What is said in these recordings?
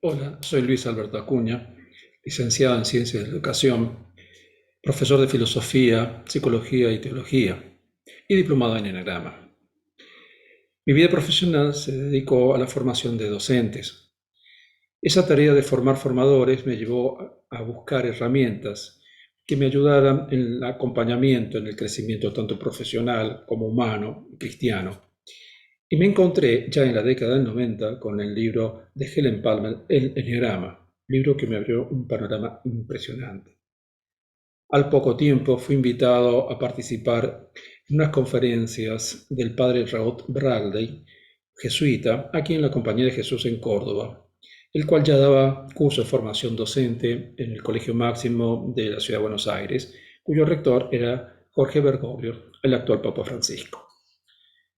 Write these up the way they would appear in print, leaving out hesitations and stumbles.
Hola, soy Luis Alberto Acuña, licenciado en Ciencias de la Educación, profesor de Filosofía, Psicología y Teología y diplomado en Eneagrama. Mi vida profesional se dedicó a la formación de docentes. Esa tarea de formar formadores me llevó a buscar herramientas que me ayudaran en el acompañamiento, en el crecimiento tanto profesional como humano y cristiano. Y me encontré ya en la década del 90 con el libro de Helen Palmer, El Eneagrama, libro que me abrió un panorama impresionante. Al poco tiempo fui invitado a participar en unas conferencias del padre Raoul Bradley, jesuita, aquí en la Compañía de Jesús en Córdoba, el cual ya daba curso de formación docente en el Colegio Máximo de la Ciudad de Buenos Aires, cuyo rector era Jorge Bergoglio, el actual Papa Francisco.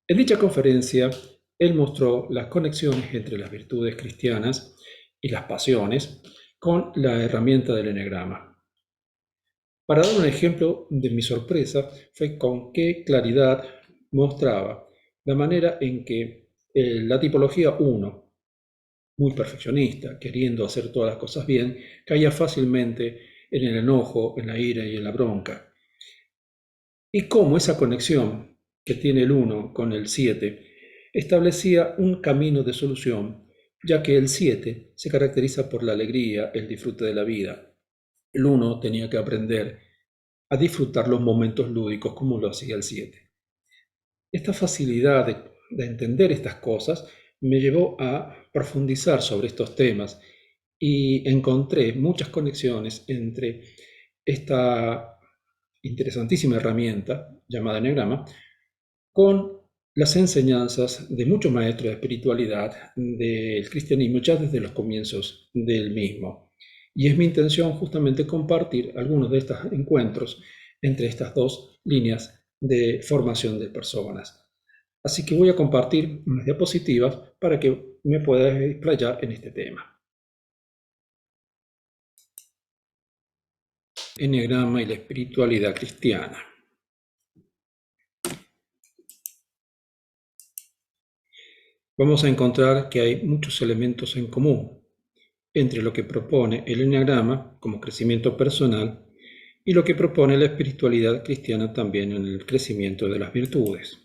En dicha conferencia, él mostró las conexiones entre las virtudes cristianas y las pasiones con la herramienta del eneagrama. Para dar un ejemplo de mi sorpresa, fue con qué claridad mostraba la manera en que la tipología 1, muy perfeccionista, queriendo hacer todas las cosas bien, caía fácilmente en el enojo, en la ira y en la bronca. Y cómo esa conexión que tiene el 1 con el 7 establecía un camino de solución, ya que el 7 se caracteriza por la alegría, el disfrute de la vida. El 1 tenía que aprender a disfrutar los momentos lúdicos como lo hacía el 7. Esta facilidad de entender estas cosas me llevó a profundizar sobre estos temas y encontré muchas conexiones entre esta interesantísima herramienta llamada Eneagrama con las enseñanzas de muchos maestros de espiritualidad del cristianismo ya desde los comienzos del mismo. Y es mi intención justamente compartir algunos de estos encuentros entre estas dos líneas de formación de personas. Así que voy a compartir unas diapositivas para que me puedas explayar en este tema. Eneagrama y la espiritualidad cristiana. Vamos a encontrar que hay muchos elementos en común entre lo que propone el eneagrama como crecimiento personal y lo que propone la espiritualidad cristiana también en el crecimiento de las virtudes.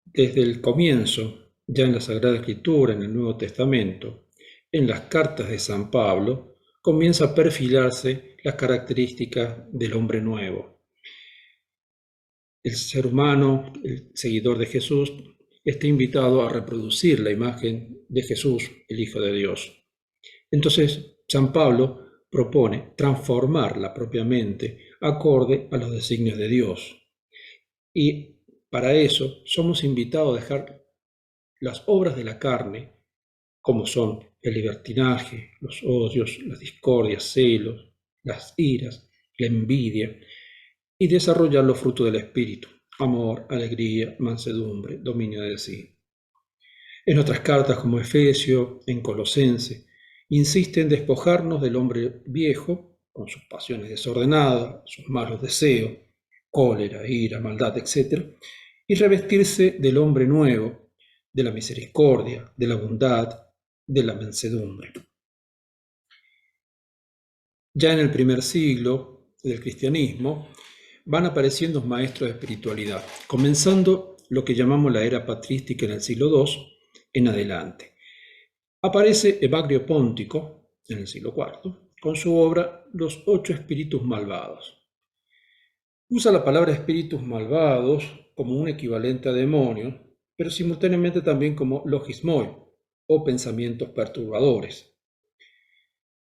Desde el comienzo, ya en la Sagrada Escritura, en el Nuevo Testamento, en las cartas de San Pablo, comienza a perfilarse las características del hombre nuevo. El ser humano, el seguidor de Jesús, está invitado a reproducir la imagen de Jesús, el Hijo de Dios. Entonces, San Pablo propone transformar la propia mente acorde a los designios de Dios. Y para eso somos invitados a dejar las obras de la carne, como son el libertinaje, los odios, las discordias, celos, las iras, la envidia, y desarrollar los frutos del Espíritu: amor, alegría, mansedumbre, dominio de sí. En otras cartas, como Efesio, en Colosense, insiste en despojarnos del hombre viejo, con sus pasiones desordenadas, sus malos deseos, cólera, ira, maldad, etc., y revestirse del hombre nuevo, de la misericordia, de la bondad, de la mansedumbre. Ya en el primer siglo del cristianismo van apareciendo maestros de espiritualidad, comenzando lo que llamamos la era patrística en el siglo II en adelante. Aparece Evagrio Póntico en el siglo IV con su obra Los 8 espíritus malvados. Usa la palabra espíritus malvados como un equivalente a demonios, pero simultáneamente también como logismoi o pensamientos perturbadores.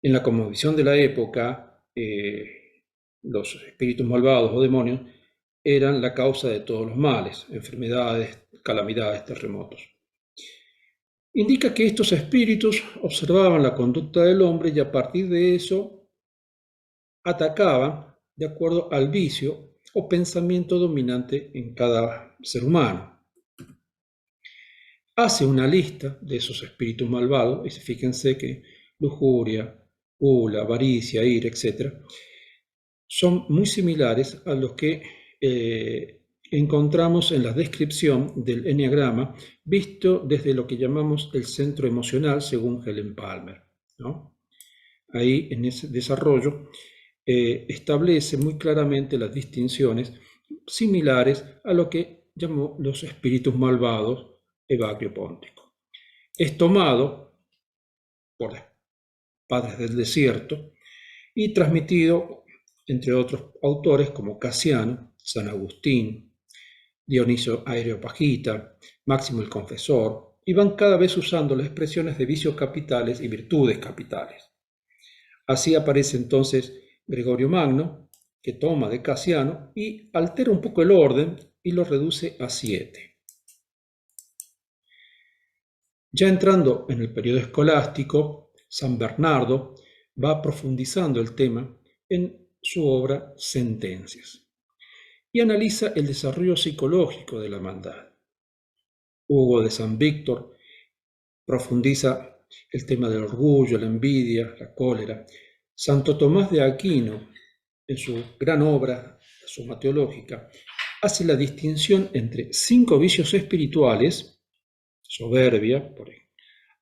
En la cosmovisión de la época, los espíritus malvados o demonios eran la causa de todos los males, enfermedades, calamidades, terremotos. Indica que estos espíritus observaban la conducta del hombre y a partir de eso atacaban de acuerdo al vicio o pensamiento dominante en cada ser humano. Hace una lista de esos espíritus malvados, y fíjense que lujuria, gula, avaricia, ira, etc., son muy similares a los que encontramos en la descripción del eneagrama visto desde lo que llamamos el centro emocional según Helen Palmer, ¿no? Ahí en ese desarrollo establece muy claramente las distinciones similares a lo que llamó los espíritus malvados Evagrio Póntico. Es tomado por los padres del desierto y transmitido entre otros autores como Casiano, San Agustín, Dionisio Areopagita, Máximo el Confesor, y van cada vez usando las expresiones de vicios capitales y virtudes capitales. Así aparece entonces Gregorio Magno, que toma de Casiano y altera un poco el orden y lo reduce a 7. Ya entrando en el periodo escolástico, San Bernardo va profundizando el tema en su obra Sentencias y analiza el desarrollo psicológico de la maldad. Hugo de San Víctor profundiza el tema del orgullo, la envidia, la cólera. Santo Tomás de Aquino, en su gran obra, la Suma Teológica, hace la distinción entre 5 vicios espirituales: soberbia, por ejemplo,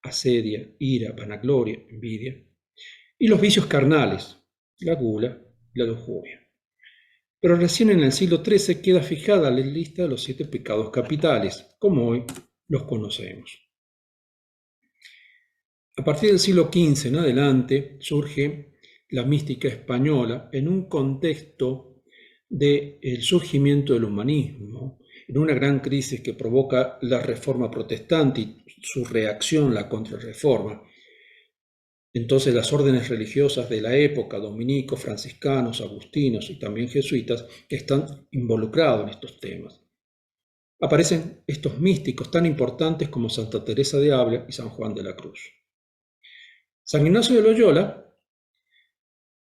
asedia, ira, vanagloria, envidia, y los vicios carnales, la gula y la lujuria. Pero recién en el siglo XIII queda fijada la lista de los 7 pecados capitales, como hoy los conocemos. A partir del siglo XV en adelante surge la mística española en un contexto del surgimiento del humanismo, en una gran crisis que provoca la Reforma Protestante y su reacción, la Contrarreforma. Entonces las órdenes religiosas de la época, dominicos, franciscanos, agustinos y también jesuitas, que están involucrados en estos temas. Aparecen estos místicos tan importantes como Santa Teresa de Ávila y San Juan de la Cruz. San Ignacio de Loyola,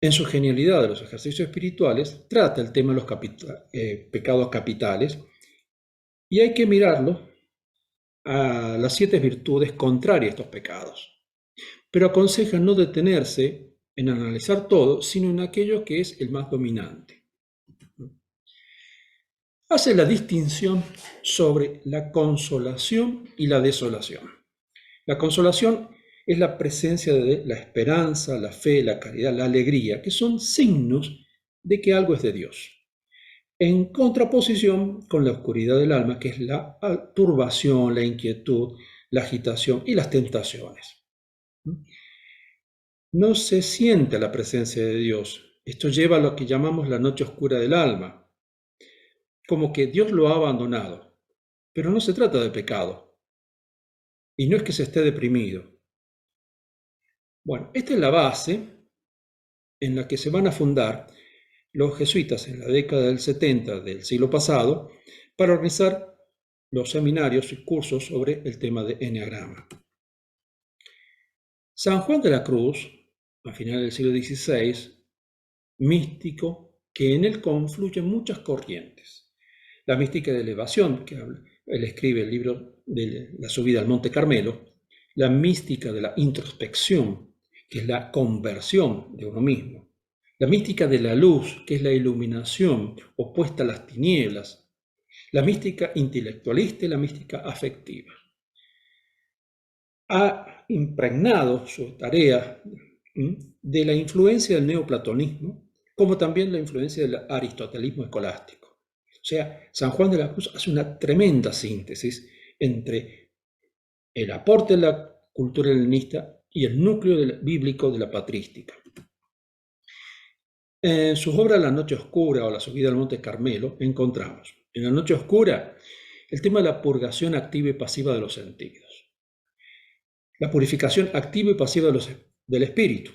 en su genialidad de los ejercicios espirituales, trata el tema de los pecados capitales y hay que mirarlo a las 7 virtudes contrarias a estos pecados. Pero aconseja no detenerse en analizar todo, sino en aquello que es el más dominante. Hace la distinción sobre la consolación y la desolación. La consolación es la presencia de la esperanza, la fe, la caridad, la alegría, que son signos de que algo es de Dios. En contraposición con la oscuridad del alma, que es la turbación, la inquietud, la agitación y las tentaciones. No se siente la presencia de Dios. Esto lleva a lo que llamamos la noche oscura del alma, como que Dios lo ha abandonado. Pero no se trata de pecado. Y no es que se esté deprimido. Bueno, esta es la base en la que se van a fundar los jesuitas en la década del 70 del siglo pasado para organizar los seminarios y cursos sobre el tema de eneagrama. San Juan de la Cruz, a finales del siglo XVI, místico, que en él confluyen muchas corrientes. La mística de elevación, que él escribe el libro de la subida al Monte Carmelo, la mística de la introspección, que es la conversión de uno mismo, la mística de la luz, que es la iluminación opuesta a las tinieblas, la mística intelectualista y la mística afectiva. Ha impregnado su tarea de la influencia del neoplatonismo, como también la influencia del aristotelismo escolástico. O sea, San Juan de la Cruz hace una tremenda síntesis entre el aporte de la cultura helenista y el núcleo bíblico de la patrística. En sus obras La Noche Oscura o La Subida al Monte Carmelo encontramos, en La Noche Oscura, el tema de la purgación activa y pasiva de los sentidos, la purificación activa y pasiva del espíritu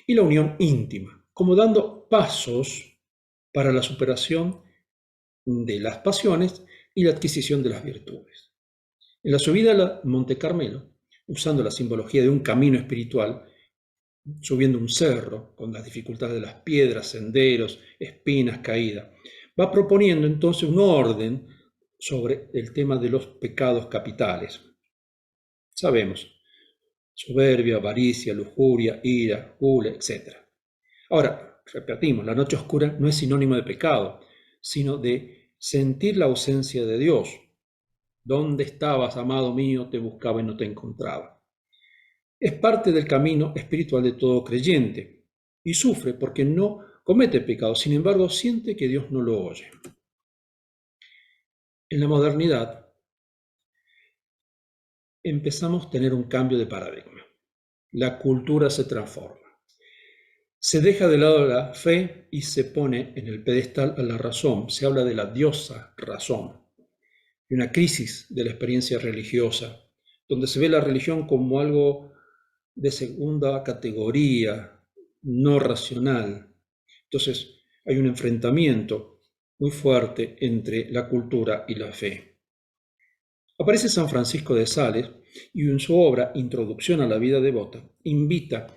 y la unión íntima, como dando pasos para la superación de las pasiones y la adquisición de las virtudes. En la subida al Monte Carmelo, usando la simbología de un camino espiritual, subiendo un cerro con las dificultades de las piedras, senderos, espinas, caídas, va proponiendo entonces un orden sobre el tema de los pecados capitales. Sabemos, soberbia, avaricia, lujuria, ira, gula, etc. Ahora, repetimos, la noche oscura no es sinónimo de pecado, sino de sentir la ausencia de Dios. ¿Dónde estabas, amado mío? Te buscaba y no te encontraba. Es parte del camino espiritual de todo creyente y sufre porque no comete pecado, sin embargo siente que Dios no lo oye. En la modernidad empezamos a tener un cambio de paradigma. La cultura se transforma. Se deja de lado la fe y se pone en el pedestal a la razón. Se habla de la diosa razón, de una crisis de la experiencia religiosa, donde se ve la religión como algo de segunda categoría, no racional. Entonces hay un enfrentamiento muy fuerte entre la cultura y la fe. Aparece San Francisco de Sales y en su obra Introducción a la vida devota invita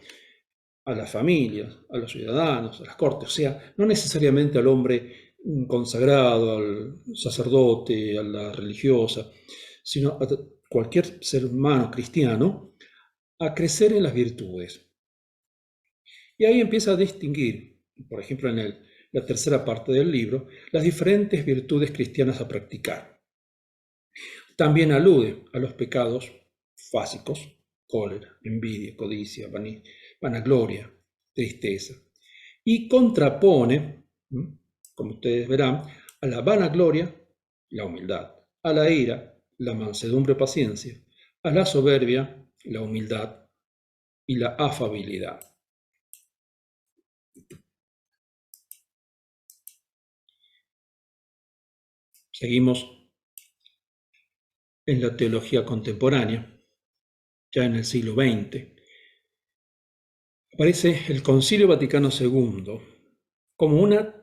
a las familias, a los ciudadanos, a las cortes, o sea, no necesariamente al hombre consagrado, al sacerdote, a la religiosa, sino a cualquier ser humano cristiano, a crecer en las virtudes. Y ahí empieza a distinguir, por ejemplo, en la tercera parte del libro, las diferentes virtudes cristianas a practicar. También alude a los pecados básicos: cólera, envidia, codicia, vanagloria, tristeza. Y contrapone, como ustedes verán, a la vanagloria la humildad, a la ira la mansedumbre, paciencia, a la soberbia la humildad y la afabilidad. Seguimos en la teología contemporánea, ya en el siglo XX. Aparece el Concilio Vaticano II como una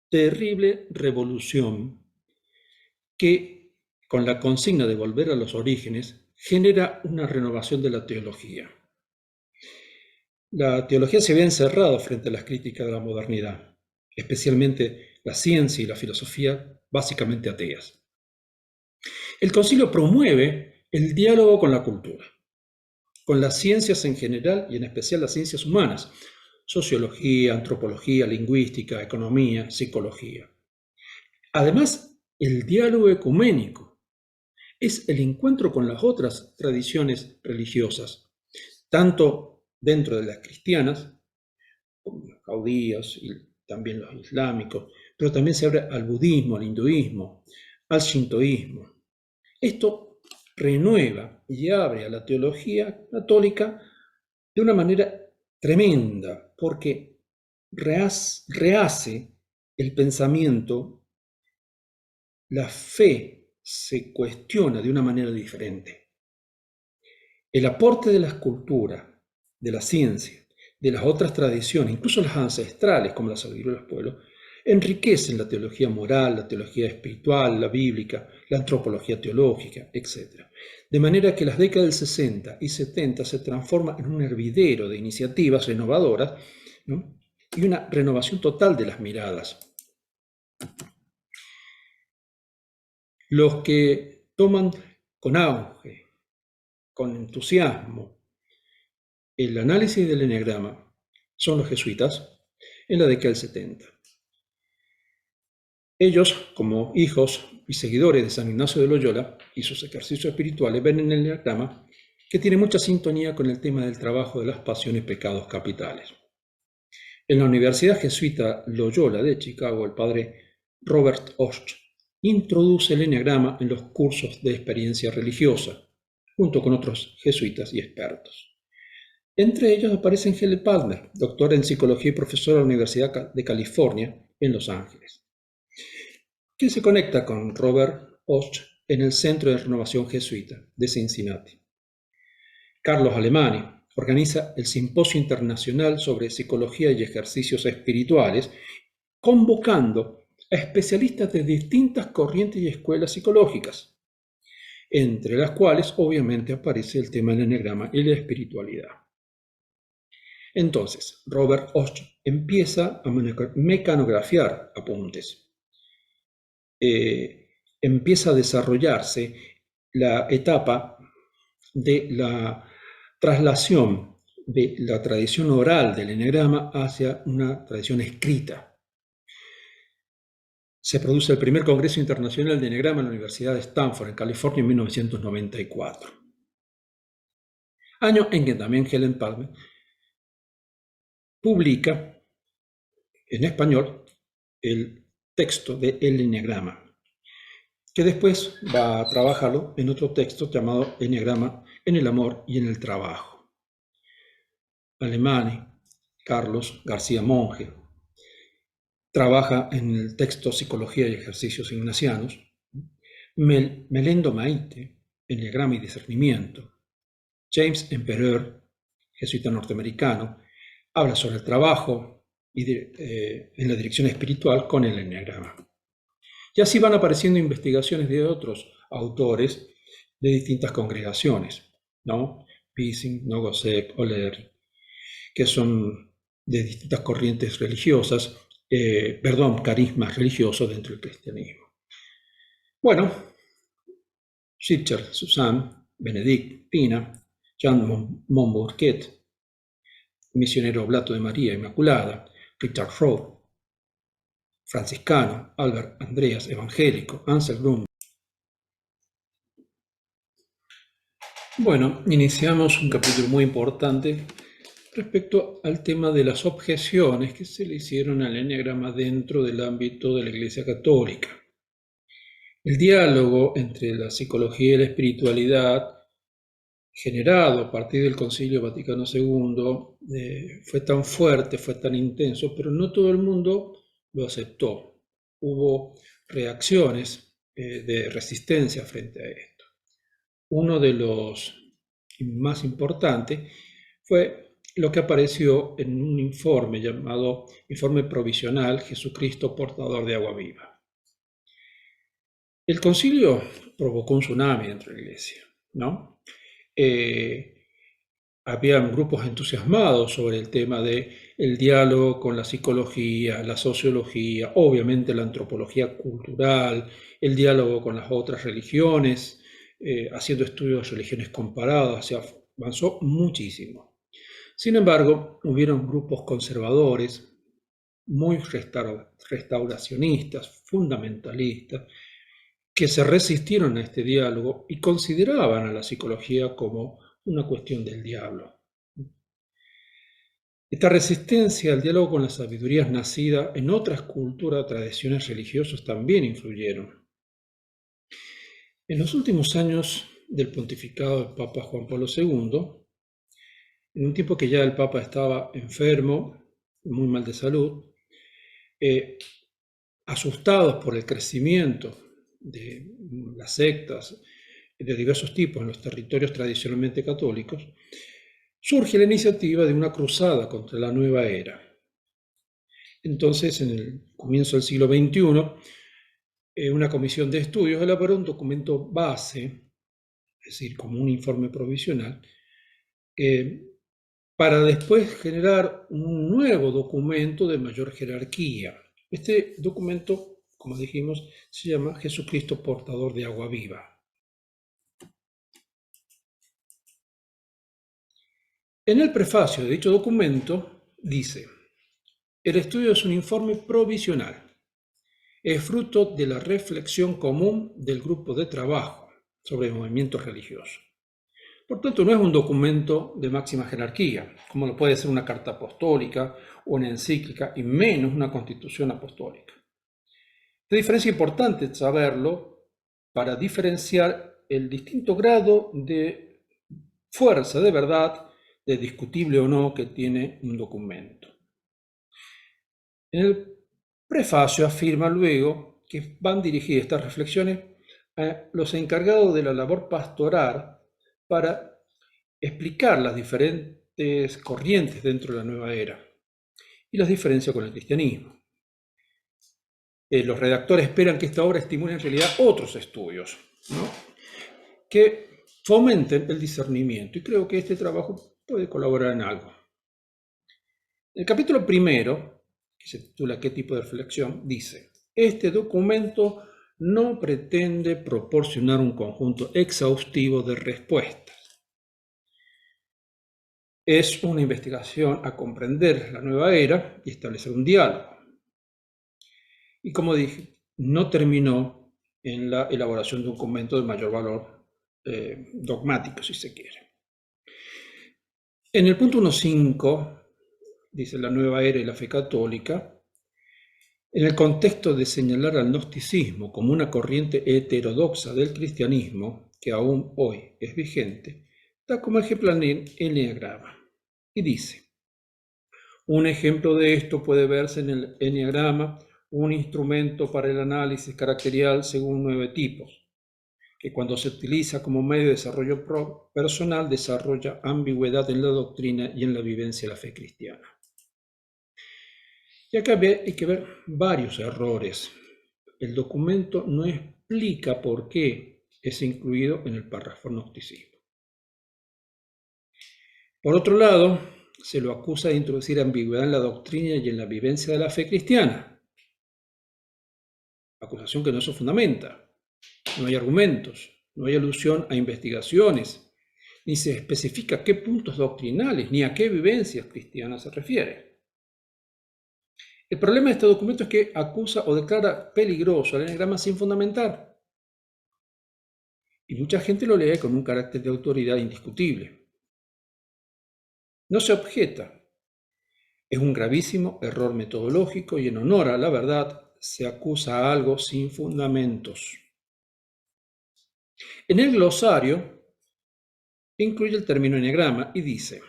terrible revolución que, con la consigna de volver a los orígenes, genera una renovación de la teología. La teología se había encerrado frente a las críticas de la modernidad, especialmente la ciencia y la filosofía básicamente ateas. El concilio promueve el diálogo con la cultura, con las ciencias en general y en especial las ciencias humanas: sociología, antropología, lingüística, economía, psicología. Además, el diálogo ecuménico es el encuentro con las otras tradiciones religiosas, tanto dentro de las cristianas, como los caudillos y también los islámicos, pero también se abre al budismo, al hinduismo, al shintoísmo. Esto renueva y abre a la teología católica de una manera tremenda, porque rehace el pensamiento, la fe se cuestiona de una manera diferente. El aporte de la cultura, de la ciencia, de las otras tradiciones, incluso las ancestrales, como la sabiduría de los pueblos, enriquecen la teología moral, la teología espiritual, la bíblica, la antropología teológica, etc. De manera que las décadas del 60 y 70 se transforman en un hervidero de iniciativas renovadoras, ¿no?, y una renovación total de las miradas. Los que toman con auge, con entusiasmo, el análisis del eneagrama son los jesuitas en la década del 70. Ellos, como hijos y seguidores de San Ignacio de Loyola y sus ejercicios espirituales, ven en el eneagrama que tiene mucha sintonía con el tema del trabajo de las pasiones y pecados capitales. En la Universidad Jesuita Loyola de Chicago, el padre Robert Osch introduce el eneagrama en los cursos de experiencia religiosa, junto con otros jesuitas y expertos. Entre ellos aparece Helen Palmer, doctora en psicología y profesora de la Universidad de California en Los Ángeles, que se conecta con Robert Osch en el Centro de Renovación Jesuita de Cincinnati. Carlos Alemani organiza el Simposio Internacional sobre Psicología y Ejercicios Espirituales, convocando a especialistas de distintas corrientes y escuelas psicológicas, entre las cuales obviamente aparece el tema del eneagrama y la espiritualidad. Entonces, Robert Osch empieza a mecanografiar apuntes. Empieza a desarrollarse la etapa de la traslación de la tradición oral del eneagrama hacia una tradición escrita. se produce el primer Congreso Internacional de Enneagrama en la Universidad de Stanford, en California, en 1994. Año en que también Helen Palmer publica en español el texto de El Enneagrama, que después va a trabajarlo en otro texto llamado Enneagrama en el amor y en el trabajo. Alemani, Carlos García Monge, trabaja en el texto Psicología y Ejercicios Ignacianos. Melendo Maite, Enneagrama y Discernimiento. James Empereur, jesuita norteamericano, habla sobre el trabajo en la dirección espiritual con el enneagrama. Y así van apareciendo investigaciones de otros autores de distintas congregaciones, ¿no? Piesing, Nogosek, O'Leary, que son de distintas corrientes religiosas, carismas religiosos dentro del cristianismo. Bueno, Schitcher, Susanne, Benedict, Pina, Jean Montbourquet, misionero oblato de María Inmaculada, Richard Rohr, franciscano, Albert Andreas, evangélico, Ansel Brun. Bueno, iniciamos un capítulo muy importante respecto al tema de las objeciones que se le hicieron al enneagrama dentro del ámbito de la Iglesia Católica. El diálogo entre la psicología y la espiritualidad, generado a partir del Concilio Vaticano II, fue tan fuerte, fue tan intenso, pero no todo el mundo lo aceptó. Hubo reacciones de resistencia frente a esto. Uno de los más importantes fue lo que apareció en un informe llamado Informe Provisional Jesucristo Portador de Agua Viva. El concilio provocó un tsunami dentro de la iglesia, ¿no? Habían grupos entusiasmados sobre el tema del diálogo con la psicología, la sociología, obviamente la antropología cultural, el diálogo con las otras religiones, haciendo estudios de religiones comparadas, se avanzó muchísimo. Sin embargo, hubieron grupos conservadores, muy restauracionistas, fundamentalistas, que se resistieron a este diálogo y consideraban a la psicología como una cuestión del diablo. Esta resistencia al diálogo con las sabidurías nacidas en otras culturas o tradiciones religiosas también influyeron. En los últimos años del pontificado del Papa Juan Pablo II, en un tiempo que ya el Papa estaba enfermo, muy mal de salud, asustados por el crecimiento de las sectas de diversos tipos en los territorios tradicionalmente católicos, surge la iniciativa de una cruzada contra la nueva era. Entonces, en el comienzo del siglo XXI, una comisión de estudios elaboró un documento base, es decir, como un informe provisional, para después generar un nuevo documento de mayor jerarquía. Este documento, como dijimos, se llama Jesucristo Portador de Agua Viva. En el prefacio de dicho documento dice: el estudio es un informe provisional. Es fruto de la reflexión común del grupo de trabajo sobre movimientos religiosos. Por tanto, no es un documento de máxima jerarquía, como lo puede ser una carta apostólica o una encíclica, y menos una constitución apostólica. Esta diferencia es importante saberlo para diferenciar el distinto grado de fuerza de verdad, de discutible o no, que tiene un documento. En el prefacio afirma luego que van dirigidas estas reflexiones a los encargados de la labor pastoral para explicar las diferentes corrientes dentro de la nueva era y las diferencias con el cristianismo. Los redactores esperan que esta obra estimule en realidad otros estudios, ¿no?, que fomenten el discernimiento, y creo que este trabajo puede colaborar en algo. El capítulo primero, que se titula ¿Qué tipo de reflexión?, dice: este documento no pretende proporcionar un conjunto exhaustivo de respuestas. Es una investigación a comprender la nueva era y establecer un diálogo. Y como dije, no terminó en la elaboración de un documento de mayor valor dogmático, si se quiere. En el punto 1.5, dice la nueva era y la fe católica, en el contexto de señalar al gnosticismo como una corriente heterodoxa del cristianismo, que aún hoy es vigente, da como ejemplo el enneagrama y dice: un ejemplo de esto puede verse en el enneagrama, un instrumento para el análisis caracterial según 9 tipos, que cuando se utiliza como medio de desarrollo personal desarrolla ambigüedad en la doctrina y en la vivencia de la fe cristiana. Y acá hay que ver varios errores. El documento no explica por qué es incluido en el párrafo gnosticismo. Por otro lado, se lo acusa de introducir ambigüedad en la doctrina y en la vivencia de la fe cristiana. Acusación que no se fundamenta. No hay argumentos, no hay alusión a investigaciones, ni se especifica a qué puntos doctrinales ni a qué vivencias cristianas se refiere. El problema de este documento es que acusa o declara peligroso el enneagrama sin fundamentar. Y mucha gente lo lee con un carácter de autoridad indiscutible. No se objeta. Es un gravísimo error metodológico y en honor a la verdad se acusa a algo sin fundamentos. En el glosario incluye el término enneagrama y dice: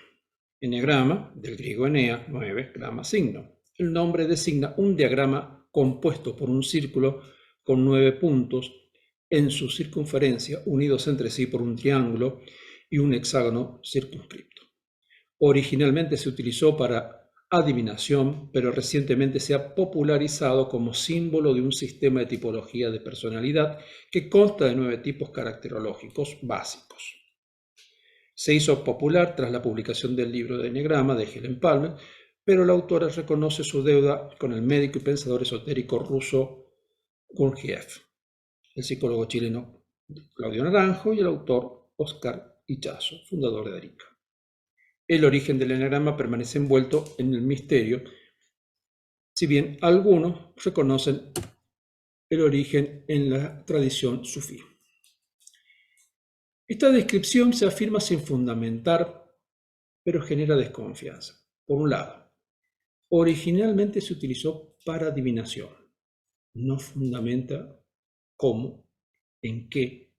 enneagrama, del griego enea, 9, grama, signo. El nombre designa un diagrama compuesto por un círculo con 9 puntos en su circunferencia, unidos entre sí por un triángulo y un hexágono circunscripto. Originalmente se utilizó para adivinación, pero recientemente se ha popularizado como símbolo de un sistema de tipología de personalidad que consta de 9 tipos caracterológicos básicos. Se hizo popular tras la publicación del libro de enneagrama de Helen Palmer, pero la autora reconoce su deuda con el médico y pensador esotérico ruso Gurdjieff, el psicólogo chileno Claudio Naranjo y el autor Oscar Ichazo, fundador de Arica. El origen del enneagrama permanece envuelto en el misterio, si bien algunos reconocen el origen en la tradición sufí. Esta descripción se afirma sin fundamentar, pero genera desconfianza. Por un lado, originalmente se utilizó para adivinación. No fundamenta cómo, en qué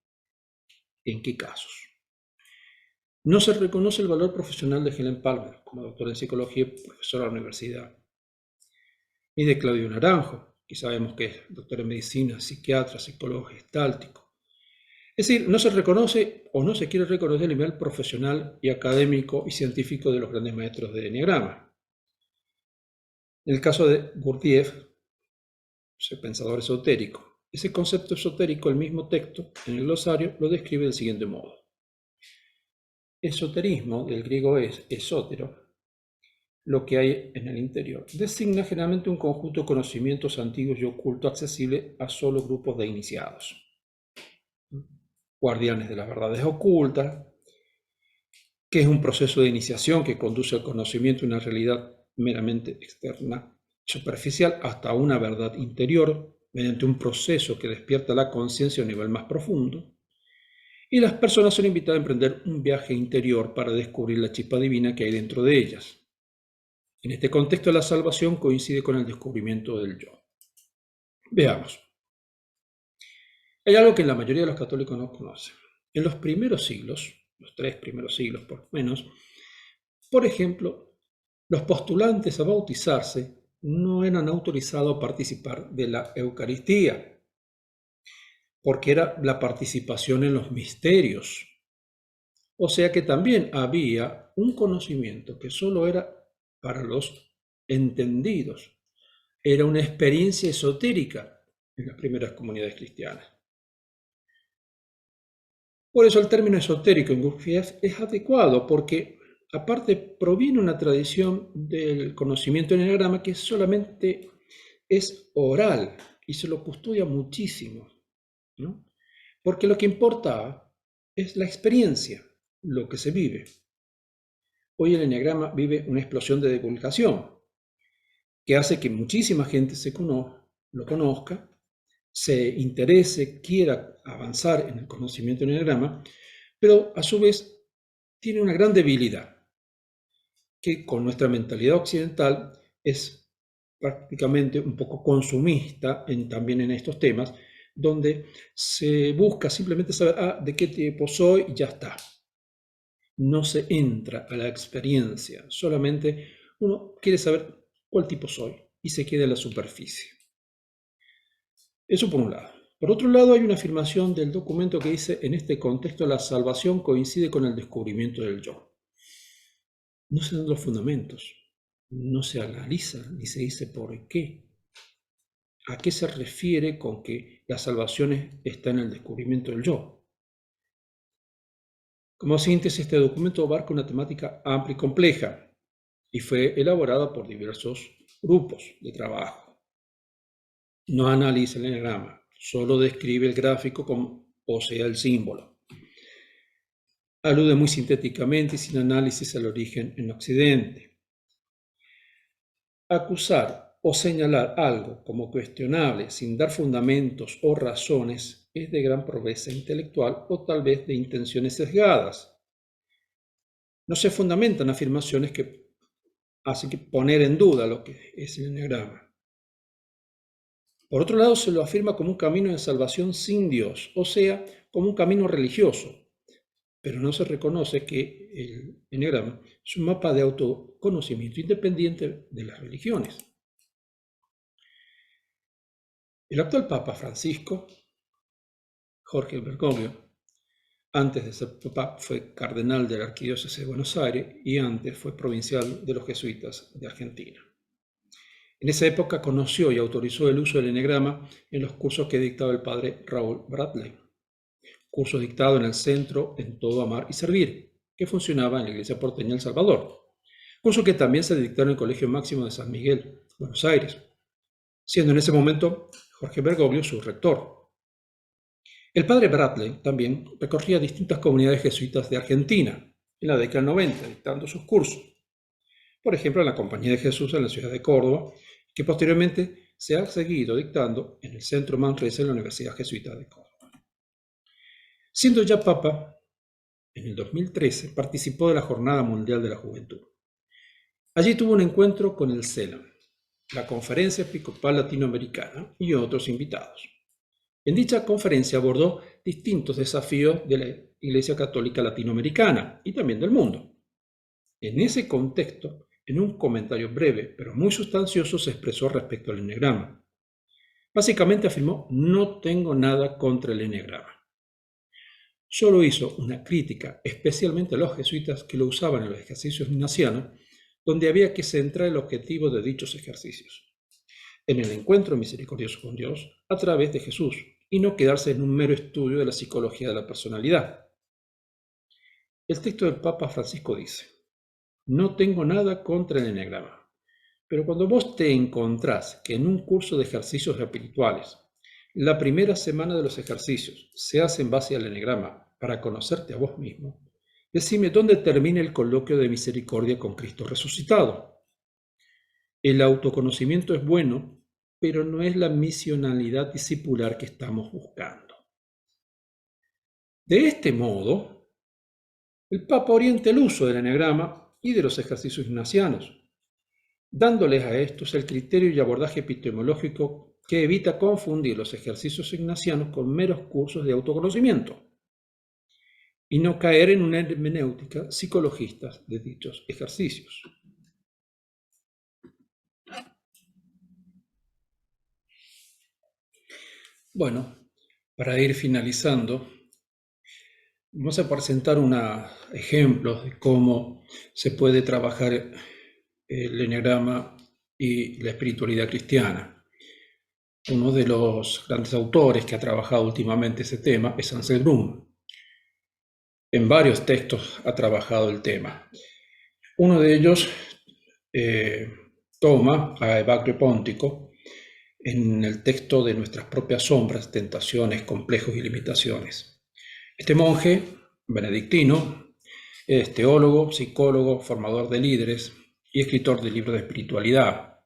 casos. No se reconoce el valor profesional de Helen Palmer como doctora en psicología y profesora de la universidad, ni de Claudio Naranjo, que sabemos que es doctor en medicina, psiquiatra, psicólogo gestáltico. Es decir, no se reconoce o no se quiere reconocer el nivel profesional y académico y científico de los grandes maestros del enneagrama. En el caso de Gurdjieff, ese pensador esotérico, ese concepto esotérico, el mismo texto en el glosario lo describe del siguiente modo: esoterismo, del griego es esótero, lo que hay en el interior, designa generalmente un conjunto de conocimientos antiguos y ocultos accesible a solo grupos de iniciados, guardianes de las verdades ocultas, que es un proceso de iniciación que conduce al conocimiento de una realidad meramente externa, superficial, hasta una verdad interior, mediante un proceso que despierta la conciencia a un nivel más profundo. Y las personas son invitadas a emprender un viaje interior para descubrir la chispa divina que hay dentro de ellas. En este contexto, la salvación coincide con el descubrimiento del yo. Veamos. Hay algo que la mayoría de los católicos no conocen. En los primeros siglos, los 3 primeros siglos por lo menos, por ejemplo, los postulantes a bautizarse no eran autorizados a participar de la Eucaristía, porque era la participación en los misterios. O sea que también había un conocimiento que solo era para los entendidos. Era una experiencia esotérica en las primeras comunidades cristianas. Por eso el término esotérico en Gurdjieff es adecuado, porque aparte proviene una tradición del conocimiento en el enneagrama que solamente es oral y se lo custodia muchísimo, ¿no? Porque lo que importa es la experiencia, lo que se vive. Hoy el enneagrama vive una explosión de divulgación que hace que muchísima gente lo conozca, se interese, quiera avanzar en el conocimiento del eneagrama, pero a su vez tiene una gran debilidad, que con nuestra mentalidad occidental es prácticamente un poco consumista también en estos temas, donde se busca simplemente saber de qué tipo soy y ya está. No se entra a la experiencia, solamente uno quiere saber cuál tipo soy y se queda en la superficie. Eso por un lado. Por otro lado, hay una afirmación del documento que dice: en este contexto la salvación coincide con el descubrimiento del yo. No se dan los fundamentos, no se analiza ni se dice por qué. ¿A qué se refiere con que la salvación está en el descubrimiento del yo? Como síntesis, este documento abarca una temática amplia y compleja y fue elaborada por diversos grupos de trabajo. No analiza el eneagrama, solo describe el gráfico o sea el símbolo. Alude muy sintéticamente y sin análisis al origen en Occidente. Acusar o señalar algo como cuestionable sin dar fundamentos o razones es de gran proeza intelectual o tal vez de intenciones sesgadas. No se fundamentan afirmaciones que hacen poner en duda lo que es el eneagrama. Por otro lado, se lo afirma como un camino de salvación sin Dios, o sea, como un camino religioso, pero no se reconoce que el eneagrama es un mapa de autoconocimiento independiente de las religiones. El actual Papa Francisco, Jorge Bergoglio, antes de ser Papa fue cardenal de la Arquidiócesis de Buenos Aires y antes fue provincial de los jesuitas de Argentina. En esa época conoció y autorizó el uso del eneagrama en los cursos que dictaba el padre Raúl Bradley, curso dictado en el Centro en Todo Amar y Servir, que funcionaba en la Iglesia Porteña El Salvador, curso que también se dictó en el Colegio Máximo de San Miguel, Buenos Aires, siendo en ese momento Jorge Bergoglio su rector. El padre Bradley también recorría distintas comunidades jesuitas de Argentina en la década del 90, dictando sus cursos. Por ejemplo, en la Compañía de Jesús en la ciudad de Córdoba, que posteriormente se ha seguido dictando en el Centro Manresa en la Universidad Jesuita de Córdoba. Siendo ya Papa, en el 2013 participó de la Jornada Mundial de la Juventud. Allí tuvo un encuentro con el CELAM, la Conferencia Episcopal Latinoamericana, y otros invitados. En dicha conferencia abordó distintos desafíos de la Iglesia Católica Latinoamericana y también del mundo. En ese contexto, en un comentario breve pero muy sustancioso, se expresó respecto al eneagrama. Básicamente afirmó: no tengo nada contra el eneagrama. Solo hizo una crítica, especialmente a los jesuitas que lo usaban en los ejercicios ignacianos, donde había que centrar el objetivo de dichos ejercicios en el encuentro misericordioso con Dios a través de Jesús, y no quedarse en un mero estudio de la psicología de la personalidad. El texto del Papa Francisco dice: no tengo nada contra el eneagrama, pero cuando vos te encontrás que en un curso de ejercicios espirituales, la primera semana de los ejercicios se hace en base al eneagrama para conocerte a vos mismo, decime dónde termina el coloquio de misericordia con Cristo resucitado. El autoconocimiento es bueno, pero no es la misionalidad discipular que estamos buscando. De este modo, el Papa orienta el uso del eneagrama y de los ejercicios ignacianos, dándoles a estos el criterio y abordaje epistemológico que evita confundir los ejercicios ignacianos con meros cursos de autoconocimiento y no caer en una hermenéutica psicologista de dichos ejercicios. Bueno, para ir finalizando, vamos a presentar unos ejemplos de cómo se puede trabajar el eneagrama y la espiritualidad cristiana. Uno de los grandes autores que ha trabajado últimamente ese tema es Anselm Grun. En varios textos ha trabajado el tema. Uno de ellos toma a Evagrio Póntico en el texto de Nuestras propias sombras, tentaciones, complejos y limitaciones. Este monje benedictino es teólogo, psicólogo, formador de líderes y escritor de libros de espiritualidad.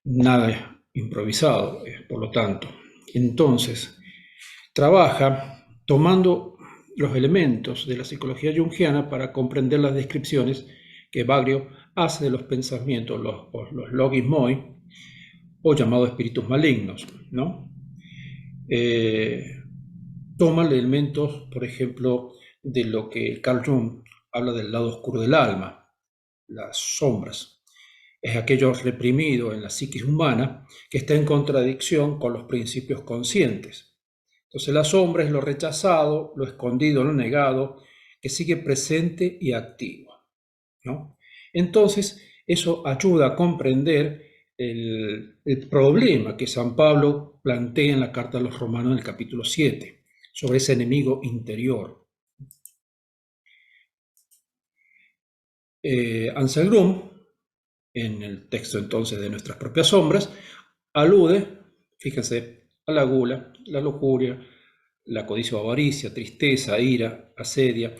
Nada improvisado, por lo tanto. Entonces, trabaja tomando los elementos de la psicología junguiana para comprender las descripciones que Baglio hace de los pensamientos, los logis moi, o llamados espíritus malignos, ¿no? Toma elementos, por ejemplo, de lo que Carl Jung habla del lado oscuro del alma, las sombras. Es aquello reprimido en la psiquis humana que está en contradicción con los principios conscientes. Entonces la sombra es lo rechazado, lo escondido, lo negado, que sigue presente y activo, ¿no? Entonces eso ayuda a comprender el problema que San Pablo plantea en la carta a los Romanos en el capítulo 7, sobre ese enemigo interior. Ansel Grum, en el texto entonces de Nuestras propias sombras, alude, fíjense, a la gula, la lujuria, la codicia o avaricia, tristeza, ira, asedia,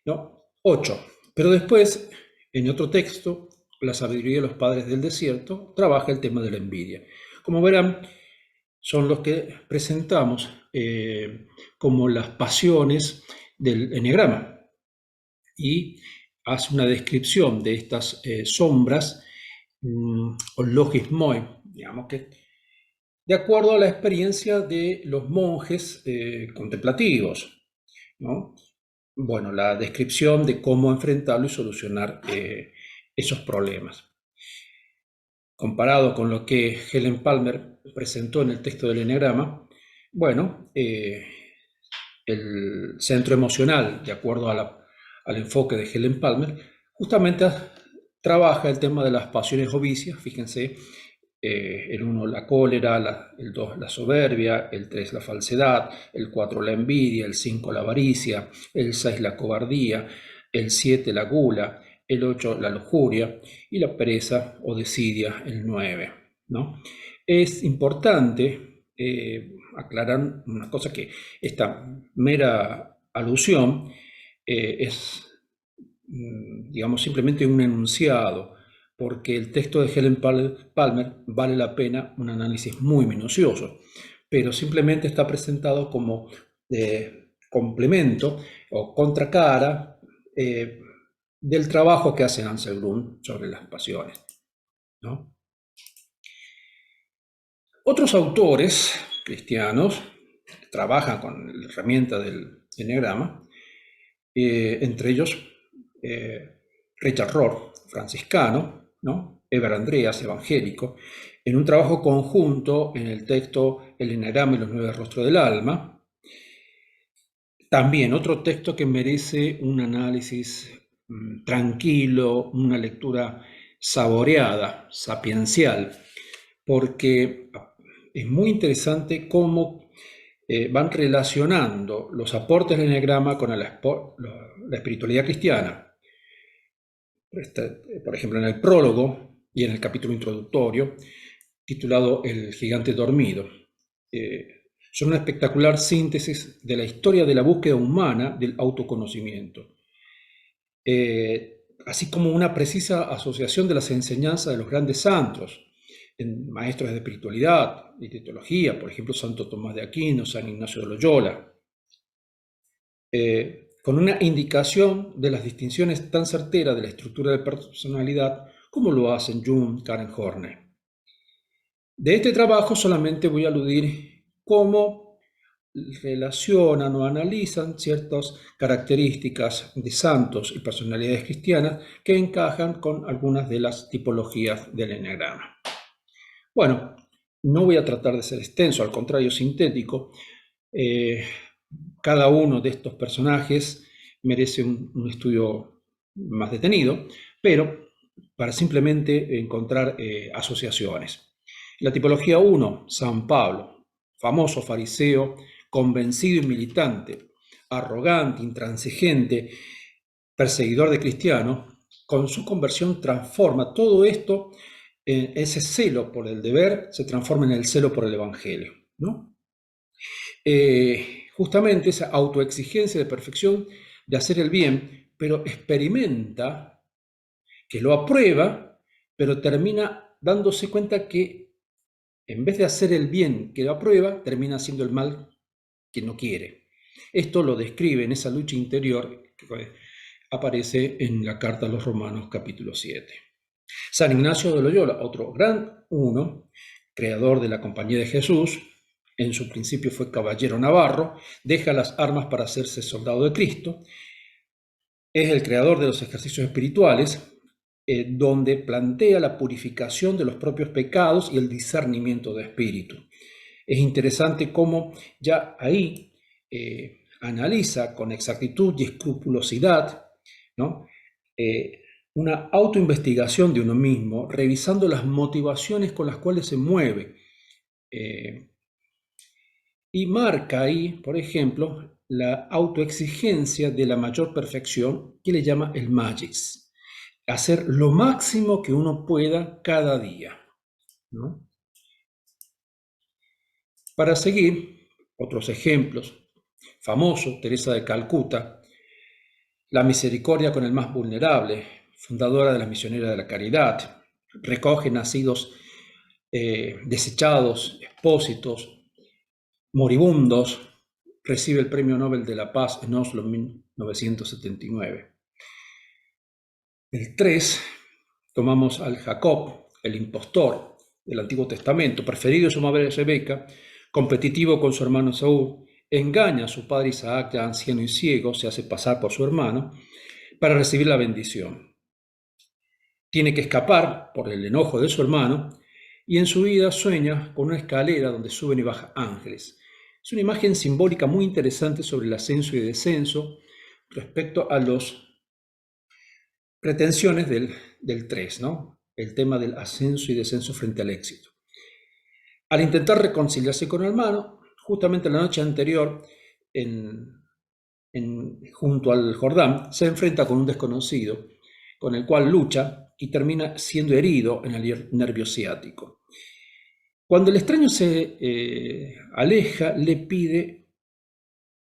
¿no? 8. Pero después, en otro texto, La sabiduría de los padres del desierto, trabaja el tema de la envidia. Como verán, son los que presentamos como las pasiones del eneagrama. Y hace una descripción de estas sombras, o logis moi, digamos que de acuerdo a la experiencia de los monjes contemplativos, ¿no? Bueno, la descripción de cómo enfrentarlo y solucionar esos problemas. Comparado con lo que Helen Palmer presentó en el texto del eneagrama, bueno, el centro emocional, de acuerdo al enfoque de Helen Palmer, justamente trabaja el tema de las pasiones o vicios. Fíjense, el 1 la cólera, el 2 la soberbia, el 3 la falsedad, el 4 la envidia, el 5 la avaricia, el 6 la cobardía, el 7 la gula, el 8 la lujuria y la pereza o desidia, el 9, ¿no? Es importante aclarar una cosa, que esta mera alusión es, digamos, simplemente un enunciado, porque el texto de Helen Palmer vale la pena un análisis muy minucioso, pero simplemente está presentado como complemento o contracara del trabajo que hace Ansel Grum sobre las pasiones, ¿no? Otros autores cristianos trabajan con la herramienta del eneagrama, entre ellos Richard Rohr, franciscano, ¿no? Eber Andreas, evangélico, en un trabajo conjunto en el texto El eneagrama y los 9 rostros del alma. También otro texto que merece un análisis tranquilo, una lectura saboreada, sapiencial, porque es muy interesante cómo van relacionando los aportes del eneagrama con la espiritualidad cristiana. Por ejemplo, en el prólogo y en el capítulo introductorio, titulado El gigante dormido, son una espectacular síntesis de la historia de la búsqueda humana del autoconocimiento, así como una precisa asociación de las enseñanzas de los grandes santos, maestros de espiritualidad y de teología, por ejemplo, Santo Tomás de Aquino, San Ignacio de Loyola, con una indicación de las distinciones tan certeras de la estructura de personalidad como lo hacen Jung, Karen Horney. De este trabajo solamente voy a aludir cómo relacionan o analizan ciertas características de santos y personalidades cristianas que encajan con algunas de las tipologías del eneagrama. Bueno, no voy a tratar de ser extenso, al contrario, sintético. Cada uno de estos personajes merece un estudio más detenido, pero para simplemente encontrar asociaciones. La tipología 1, San Pablo, famoso fariseo, convencido y militante, arrogante, intransigente, perseguidor de cristianos. Con su conversión transforma todo esto, ese celo por el deber se transforma en el celo por el evangelio, ¿no? Justamente esa autoexigencia de perfección, de hacer el bien, pero experimenta que lo aprueba, pero termina dándose cuenta que en vez de hacer el bien que aprueba, termina haciendo el mal que no quiere. Esto lo describe en esa lucha interior que aparece en la carta a los Romanos capítulo 7. San Ignacio de Loyola, otro gran uno, creador de la Compañía de Jesús, en su principio fue caballero navarro, deja las armas para hacerse soldado de Cristo, es el creador de los ejercicios espirituales, donde plantea la purificación de los propios pecados y el discernimiento de espíritu. Es interesante cómo ya ahí analiza con exactitud y escrupulosidad, ¿no? Una autoinvestigación de uno mismo, revisando las motivaciones con las cuales se mueve. Y marca ahí, por ejemplo, la autoexigencia de la mayor perfección que le llama el magis. Hacer lo máximo que uno pueda cada día, ¿no? Para seguir, otros ejemplos. Famoso, Teresa de Calcuta, la misericordia con el más vulnerable, fundadora de las Misioneras de la Caridad, recoge nacidos desechados, expósitos, moribundos, recibe el Premio Nobel de la Paz en Oslo en 1979. El 3, tomamos al Jacob, el impostor del Antiguo Testamento, preferido de su madre Rebeca, competitivo con su hermano Saúl, engaña a su padre Isaac, ya anciano y ciego, se hace pasar por su hermano, para recibir la bendición. Tiene que escapar por el enojo de su hermano y en su vida sueña con una escalera donde suben y bajan ángeles. Es una imagen simbólica muy interesante sobre el ascenso y descenso respecto a las pretensiones del 3, ¿no? El tema del ascenso y descenso frente al éxito. Al intentar reconciliarse con el hermano, justamente la noche anterior, junto al Jordán, se enfrenta con un desconocido, con el cual lucha y termina siendo herido en el nervio ciático. Cuando el extraño se aleja, le pide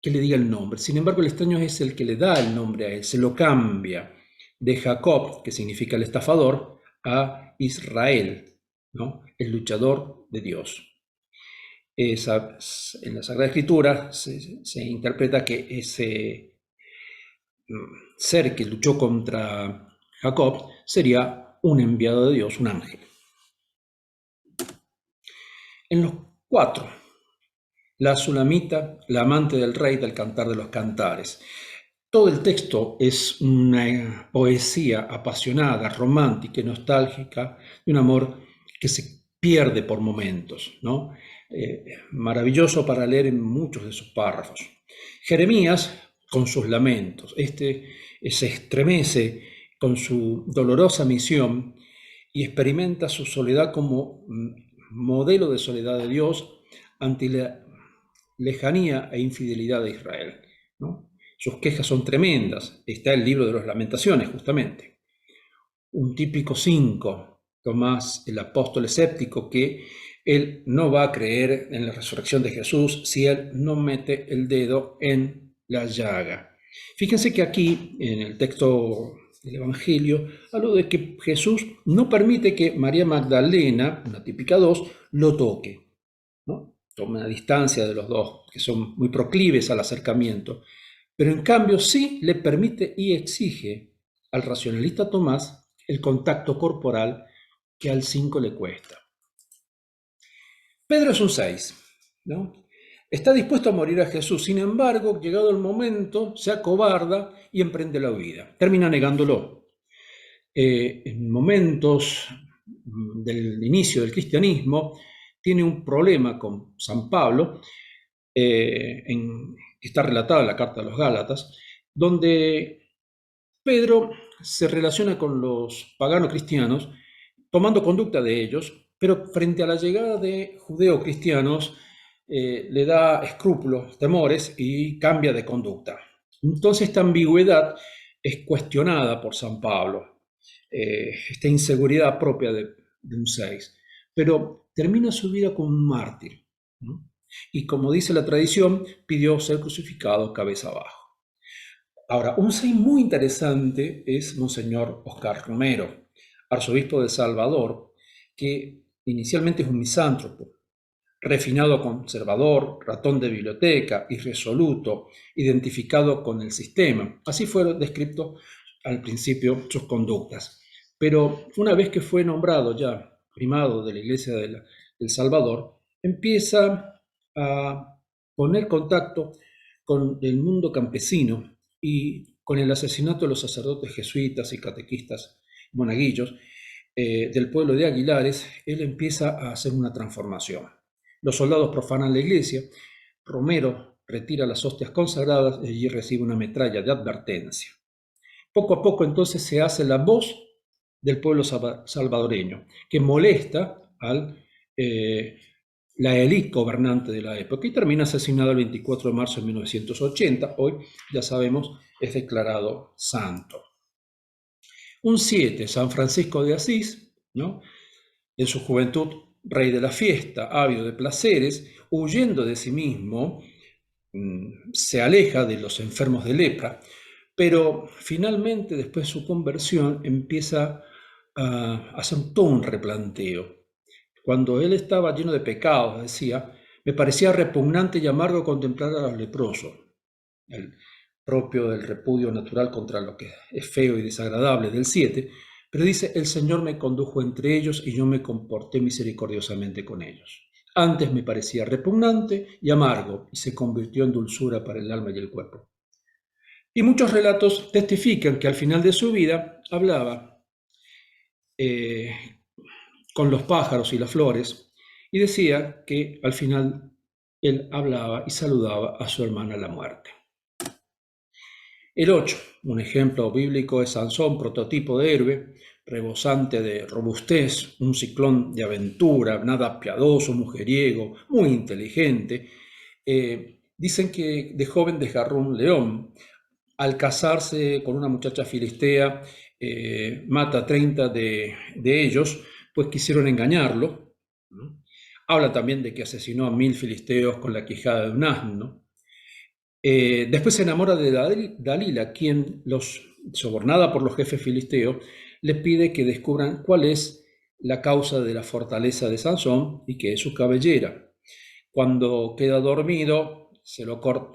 que le diga el nombre. Sin embargo, el extraño es el que le da el nombre a él, se lo cambia de Jacob, que significa el estafador, a Israel, ¿no? El luchador de Dios. En la Sagrada Escritura se interpreta que ese ser que luchó contra Jacob sería un enviado de Dios, un ángel. En los 4, la Sulamita, la amante del rey del Cantar de los Cantares. Todo el texto es una poesía apasionada, romántica y nostálgica, de un amor que se pierde por momentos, ¿no? Maravilloso para leer en muchos de sus párrafos. Jeremías, con sus lamentos, se estremece con su dolorosa misión y experimenta su soledad como modelo de soledad de Dios ante la lejanía e infidelidad de Israel, ¿no? Sus quejas son tremendas. Está el libro de las Lamentaciones, justamente. Un típico 5, Tomás, el apóstol escéptico, que él no va a creer en la resurrección de Jesús si él no mete el dedo en la llaga. Fíjense que aquí, en el texto del Evangelio, hablo de que Jesús no permite que María Magdalena, una típica 2, lo toque, ¿no? Toma una distancia de los dos, que son muy proclives al acercamiento, pero en cambio sí le permite y exige al racionalista Tomás el contacto corporal que al 5 le cuesta. Pedro es un 6, ¿no? Está dispuesto a morir a Jesús, sin embargo, llegado el momento, se acobarda y emprende la huida. Termina negándolo. En momentos del inicio del cristianismo, tiene un problema con San Pablo, que está relatado en la carta a los Gálatas, donde Pedro se relaciona con los paganos cristianos, tomando conducta de ellos, pero frente a la llegada de judeocristianos le da escrúpulos, temores y cambia de conducta. Entonces esta ambigüedad es cuestionada por San Pablo, esta inseguridad propia de un 6, pero termina su vida como un mártir, ¿no? Y como dice la tradición, pidió ser crucificado cabeza abajo. Ahora, un 6 muy interesante es Monseñor Oscar Romero, arzobispo de Salvador, que inicialmente es un misántropo, refinado conservador, ratón de biblioteca, irresoluto, identificado con el sistema. Así fueron descritos al principio sus conductas. Pero una vez que fue nombrado ya primado de la Iglesia de El Salvador, empieza a poner contacto con el mundo campesino y con el asesinato de los sacerdotes jesuitas y catequistas monaguillos del pueblo de Aguilares, él empieza a hacer una transformación. Los soldados profanan la iglesia, Romero retira las hostias consagradas y allí recibe una metralla de advertencia. Poco a poco entonces se hace la voz del pueblo salvadoreño, que molesta al la élite gobernante de la época y termina asesinado el 24 de marzo de 1980. Hoy, ya sabemos, es declarado santo. Un 7, San Francisco de Asís, ¿no? En su juventud, rey de la fiesta, ávido de placeres, huyendo de sí mismo, se aleja de los enfermos de lepra, pero finalmente, después de su conversión, empieza a hacer todo un replanteo. Cuando él estaba lleno de pecados, decía, me parecía repugnante y amargo contemplar a los leprosos, el propio del repudio natural contra lo que es feo y desagradable del 7, pero dice, el Señor me condujo entre ellos y yo me comporté misericordiosamente con ellos. Antes me parecía repugnante y amargo y se convirtió en dulzura para el alma y el cuerpo. Y muchos relatos testifican que al final de su vida hablaba con los pájaros y las flores y decía que al final él hablaba y saludaba a su hermana la muerte. El 8, un ejemplo bíblico es Sansón, prototipo de héroe, rebosante de robustez, un ciclón de aventura, nada piadoso, mujeriego, muy inteligente. Dicen que de joven desgarró un león. Al casarse con una muchacha filistea, mata a 30 de ellos, pues quisieron engañarlo, ¿no? Habla también de que asesinó a 1000 filisteos con la quijada de un asno. Después se enamora de Dalila, quien, sobornada por los jefes filisteos, le pide que descubran cuál es la causa de la fortaleza de Sansón y que es su cabellera. Cuando queda dormido,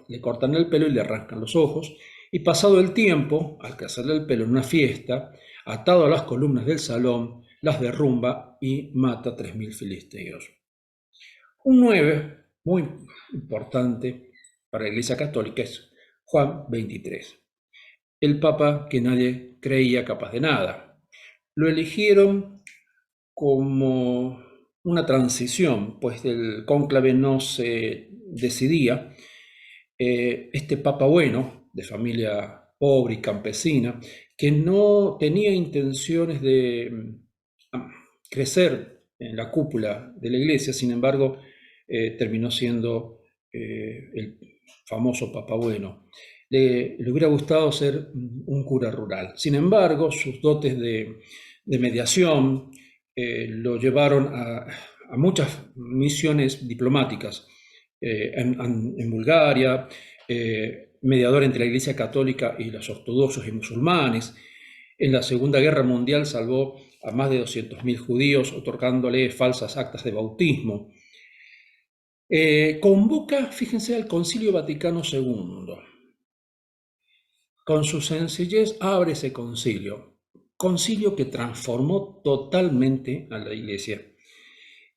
le cortan el pelo y le arrancan los ojos. Y pasado el tiempo, al crecerle el pelo en una fiesta, atado a las columnas del salón, las derrumba y mata a 3000 filisteos. Un 9, muy importante para la Iglesia Católica, es Juan 23, el Papa que nadie creía capaz de nada. Lo eligieron como una transición, pues el cónclave no se decidía. Este Papa bueno, de familia pobre y campesina, que no tenía intenciones de crecer en la cúpula de la iglesia, sin embargo, terminó siendo el famoso Papa bueno. Le hubiera gustado ser un cura rural. Sin embargo, sus dotes de mediación lo llevaron a muchas misiones diplomáticas en Bulgaria, mediador entre la Iglesia Católica y los ortodoxos y musulmanes. En la Segunda Guerra Mundial salvó a más de 200.000 judíos, otorgándole falsas actas de bautismo. Convoca, fíjense, al Concilio Vaticano II. Con su sencillez abre ese concilio que transformó totalmente a la Iglesia.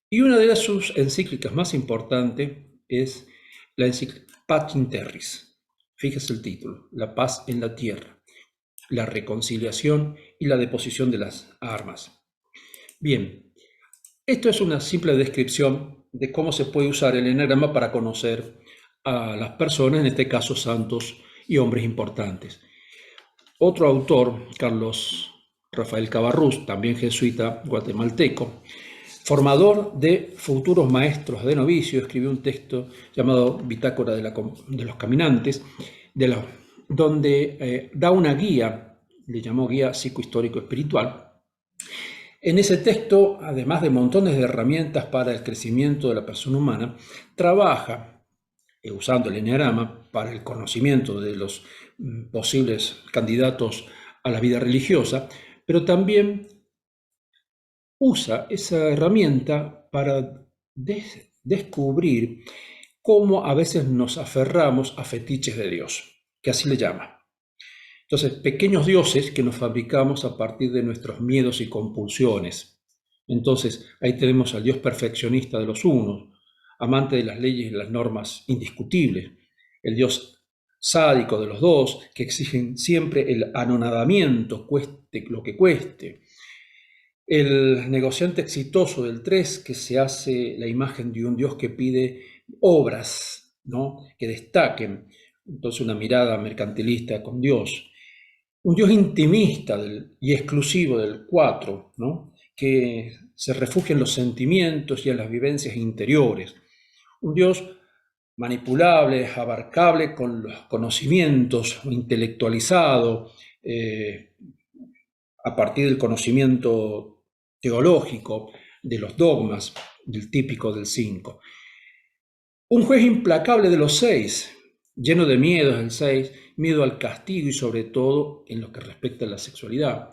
Y una de sus encíclicas más importantes es la encíclica Pacem Terris. Fíjese el título, La paz en la tierra, la reconciliación y la deposición de las armas. Bien, esto es una simple descripción de cómo se puede usar el enagrama para conocer a las personas, en este caso santos y hombres importantes. Otro autor, Carlos Rafael Cabarrús, también jesuita guatemalteco, formador de futuros maestros de novicio, escribió un texto llamado Bitácora de los Caminantes, donde da una guía, le llamó guía psicohistórico-espiritual. En ese texto, además de montones de herramientas para el crecimiento de la persona humana, trabaja, usando el eneagrama, para el conocimiento de los posibles candidatos a la vida religiosa, pero también usa esa herramienta para descubrir cómo a veces nos aferramos a fetiches de Dios, que así le llama. Entonces, pequeños dioses que nos fabricamos a partir de nuestros miedos y compulsiones. Entonces, ahí tenemos al Dios perfeccionista de los unos, amante de las leyes y las normas indiscutibles, el Dios sádico de los dos, que exigen siempre el anonadamiento, cueste lo que cueste, el negociante exitoso del 3 que se hace la imagen de un Dios que pide obras, ¿no?, que destaquen, entonces una mirada mercantilista con Dios. Un Dios intimista y exclusivo del 4, ¿no?, que se refugia en los sentimientos y en las vivencias interiores. Un Dios manipulable, abarcable con los conocimientos, intelectualizado, a partir del conocimiento teológico, de los dogmas, del típico del 5. Un juez implacable de los 6, lleno de miedos el 6, miedo al castigo y sobre todo en lo que respecta a la sexualidad.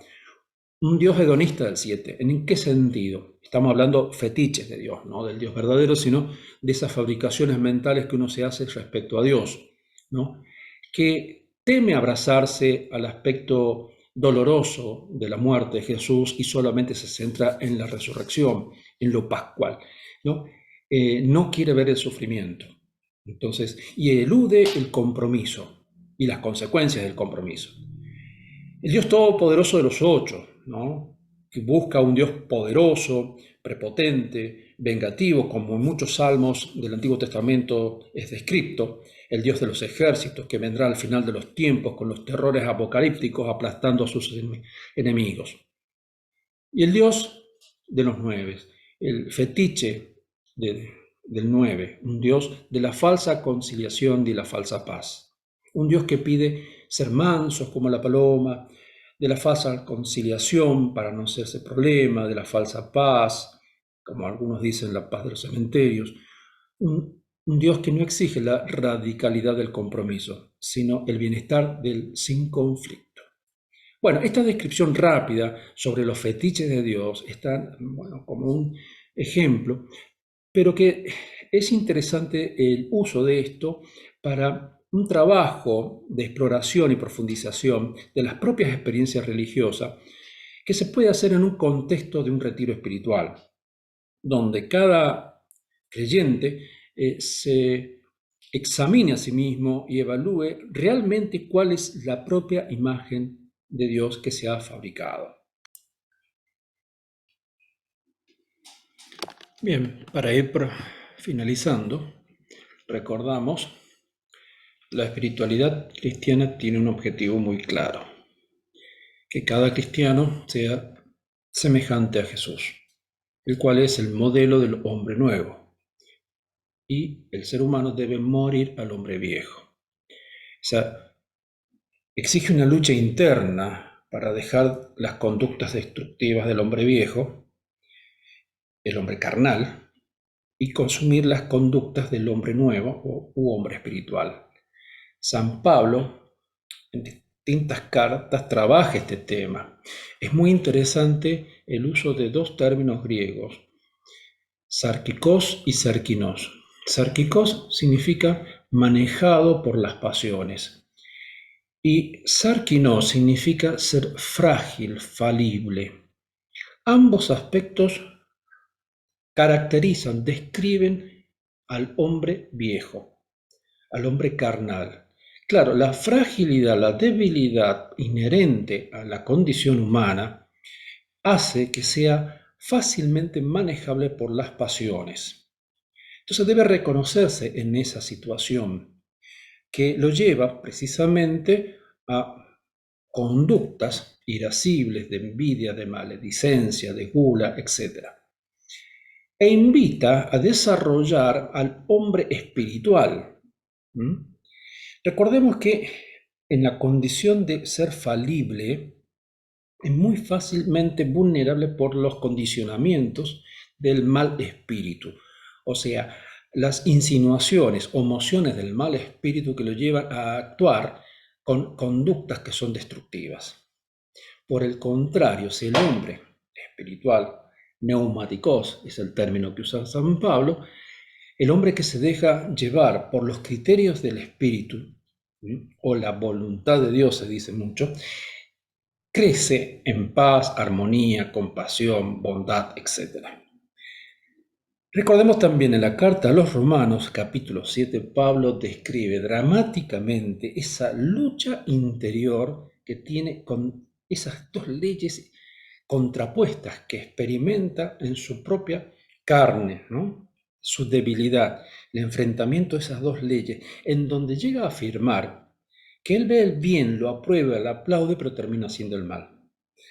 Un Dios hedonista del 7. ¿En qué sentido? Estamos hablando fetiches de Dios, no del Dios verdadero, sino de esas fabricaciones mentales que uno se hace respecto a Dios, ¿no?, que teme abrazarse al aspecto doloroso de la muerte de Jesús y solamente se centra en la resurrección, en lo pascual, ¿no? No quiere ver el sufrimiento. Entonces, y elude el compromiso y las consecuencias del compromiso. El Dios todopoderoso de los 8, ¿no?, que busca un Dios poderoso, prepotente, vengativo, como en muchos salmos del Antiguo Testamento es descrito, el Dios de los ejércitos que vendrá al final de los tiempos con los terrores apocalípticos aplastando a sus enemigos. Y el Dios de los 9, el fetiche del 9, un Dios de la falsa conciliación y la falsa paz. Un Dios que pide ser mansos como la paloma, de la falsa conciliación para no hacerse problema, de la falsa paz, como algunos dicen, la paz de los cementerios. Un Dios que no exige la radicalidad del compromiso, sino el bienestar del sin conflicto. Bueno, esta descripción rápida sobre los fetiches de Dios está, bueno, como un ejemplo, pero que es interesante el uso de esto para un trabajo de exploración y profundización de las propias experiencias religiosas que se puede hacer en un contexto de un retiro espiritual, donde cada creyente se examine a sí mismo y evalúe realmente cuál es la propia imagen de Dios que se ha fabricado. Bien, para ir finalizando, recordamos, la espiritualidad cristiana tiene un objetivo muy claro, que cada cristiano sea semejante a Jesús, el cual es el modelo del hombre nuevo, y el ser humano debe morir al hombre viejo. O sea, exige una lucha interna para dejar las conductas destructivas del hombre viejo, el hombre carnal, y consumir las conductas del hombre nuevo u hombre espiritual. San Pablo, en distintas cartas, trabaja este tema. Es muy interesante el uso de dos términos griegos, sarkikos y sarkinos. Sarkikos significa manejado por las pasiones. Y sarkinos significa ser frágil, falible. Ambos aspectos caracterizan, describen al hombre viejo, al hombre carnal. Claro, la fragilidad, la debilidad inherente a la condición humana hace que sea fácilmente manejable por las pasiones. Entonces debe reconocerse en esa situación que lo lleva precisamente a conductas irascibles de envidia, de maledicencia, de gula, etc. E invita a desarrollar al hombre espiritual. Recordemos que en la condición de ser falible es muy fácilmente vulnerable por los condicionamientos del mal espíritu. O sea, las insinuaciones o mociones del mal espíritu que lo llevan a actuar con conductas que son destructivas. Por el contrario, si el hombre espiritual neumáticos, es el término que usa San Pablo, el hombre que se deja llevar por los criterios del Espíritu, o la voluntad de Dios, se dice mucho, crece en paz, armonía, compasión, bondad, etc. Recordemos también en la carta a los Romanos, capítulo 7, Pablo describe dramáticamente esa lucha interior que tiene con esas dos leyes contrapuestas que experimenta en su propia carne, ¿no? Su debilidad, el enfrentamiento de esas dos leyes, en donde llega a afirmar que él ve el bien, lo aprueba, lo aplaude, pero termina haciendo el mal.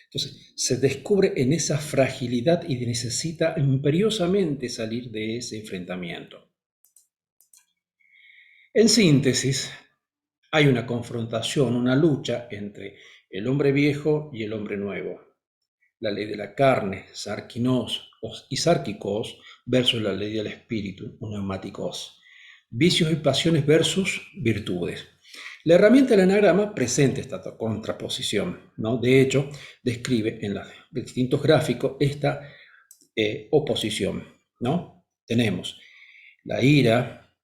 Entonces, se descubre en esa fragilidad y necesita imperiosamente salir de ese enfrentamiento. En síntesis, hay una confrontación, una lucha entre el hombre viejo y el hombre nuevo. La ley de la carne, sarkinos y sárquicos, versus la ley del espíritu, neumáticos. Vicios y pasiones versus virtudes. La herramienta del enagrama presenta esta contraposición, ¿no? De hecho, describe en los distintos gráficos esta oposición, ¿no? Tenemos la ira,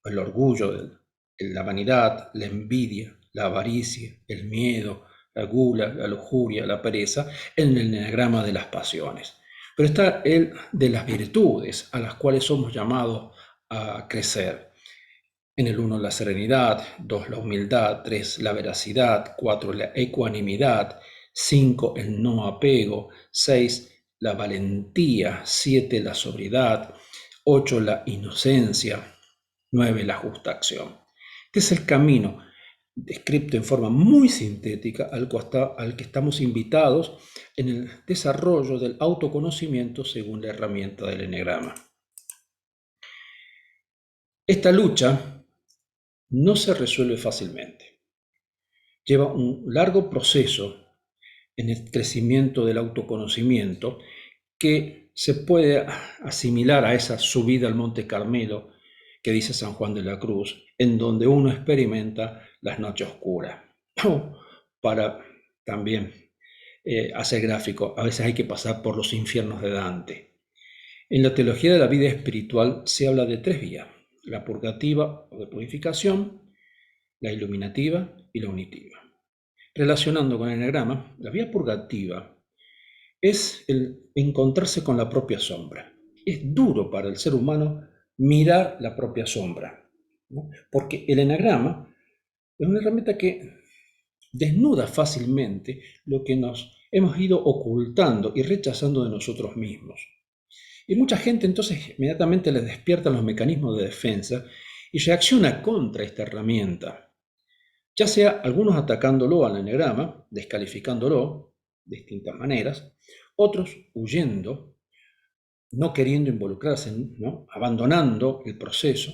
el orgullo, la vanidad, la envidia, la avaricia, el miedo, la gula, la lujuria, la pereza, en el enagrama de las pasiones. Pero está el de las virtudes a las cuales somos llamados a crecer. En el 1 la serenidad, 2 la humildad, 3 la veracidad, 4 la ecuanimidad, 5 el no apego, 6 la valentía, 7 la sobriedad, 8 la inocencia, 9 la justa acción. Este es el camino descrito en forma muy sintética al que estamos invitados en el desarrollo del autoconocimiento según la herramienta del enagrama. Esta lucha no se resuelve fácilmente. Lleva un largo proceso en el crecimiento del autoconocimiento que se puede asimilar a esa subida al Monte Carmelo que dice San Juan de la Cruz, en donde uno experimenta las noches oscuras. Para también hacer gráfico, a veces hay que pasar por los infiernos de Dante. En la teología de la vida espiritual se habla de tres vías: la purgativa o de purificación, la iluminativa y la unitiva. Relacionando con el enagrama, la vía purgativa es el encontrarse con la propia sombra. Es duro para el ser humano mirar la propia sombra, ¿no? Porque el enagrama es una herramienta que desnuda fácilmente lo que nos hemos ido ocultando y rechazando de nosotros mismos. Y mucha gente entonces inmediatamente les despiertan los mecanismos de defensa y reacciona contra esta herramienta, ya sea algunos atacándolo al enagrama, descalificándolo de distintas maneras, otros huyendo, no queriendo involucrarse, ¿no? Abandonando el proceso,